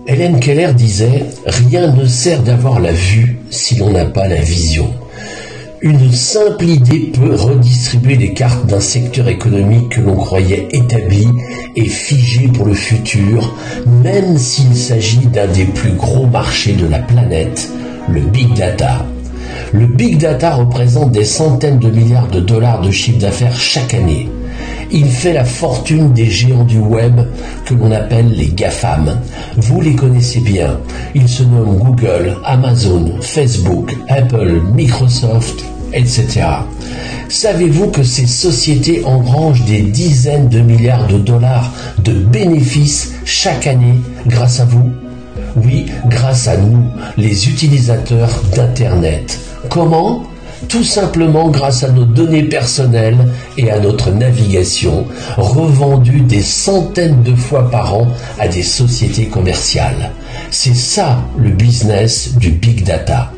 Hélène Keller disait « Rien ne sert d'avoir la vue si l'on n'a pas la vision ». Une simple idée peut redistribuer les cartes d'un secteur économique que l'on croyait établi et figé pour le futur, même s'il s'agit d'un des plus gros marchés de la planète, le Big Data. Le Big Data représente des centaines de milliards de dollars de chiffre d'affaires chaque année. Il fait la fortune des géants du web que l'on appelle les GAFAM. Vous les connaissez bien. Ils se nomment Google, Amazon, Facebook, Apple, Microsoft, etc. Savez-vous que ces sociétés engrangent des dizaines de milliards de dollars de bénéfices chaque année grâce à vous? Oui, grâce à nous, les utilisateurs d'Internet. Comment ? Tout simplement grâce à nos données personnelles et à notre navigation, revendues des centaines de fois par an à des sociétés commerciales. C'est ça le business du Big Data.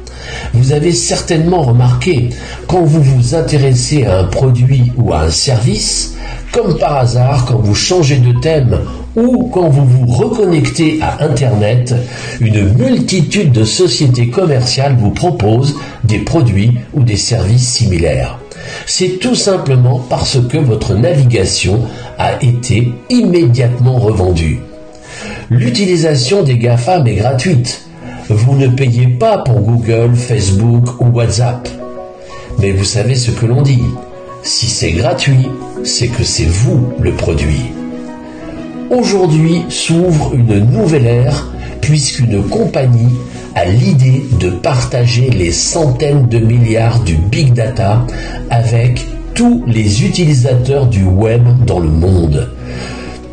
Vous avez certainement remarqué, quand vous vous intéressez à un produit ou à un service, comme par hasard quand vous changez de thème ou quand vous vous reconnectez à Internet, une multitude de sociétés commerciales vous proposent des produits ou des services similaires. C'est tout simplement parce que votre navigation a été immédiatement revendue. L'utilisation des GAFAM est gratuite. Vous ne payez pas pour Google, Facebook ou WhatsApp. Mais vous savez ce que l'on dit. Si c'est gratuit, c'est que c'est vous le produit. Aujourd'hui s'ouvre une nouvelle ère puisqu'une compagnie a l'idée de partager les centaines de milliards du Big Data avec tous les utilisateurs du web dans le monde.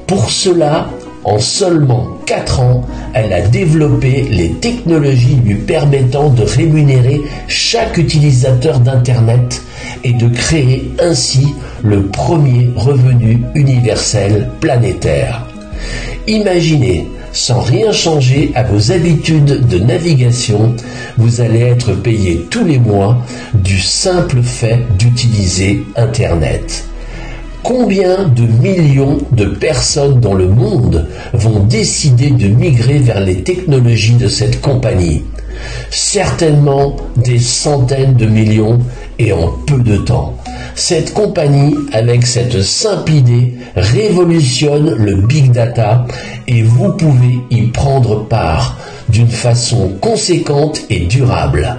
Pour cela, en seulement 4 ans, elle a développé les technologies lui permettant de rémunérer chaque utilisateur d'Internet et de créer ainsi le premier revenu universel planétaire. Imaginez, sans rien changer à vos habitudes de navigation, vous allez être payé tous les mois du simple fait d'utiliser Internet. Combien de millions de personnes dans le monde vont décider de migrer vers les technologies de cette compagnie? Certainement des centaines de millions et en peu de temps. Cette compagnie, avec cette simple idée, révolutionne le Big Data et vous pouvez y prendre part d'une façon conséquente et durable.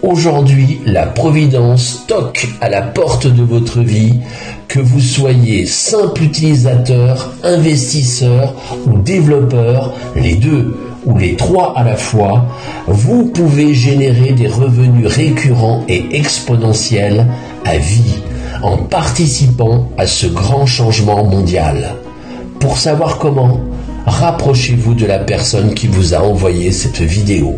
Aujourd'hui, la Providence toque à la porte de votre vie, que vous soyez simple utilisateur, investisseur ou développeur, les deux ou les trois à la fois, vous pouvez générer des revenus récurrents et exponentiels à vie en participant à ce grand changement mondial. Pour savoir comment, rapprochez-vous de la personne qui vous a envoyé cette vidéo.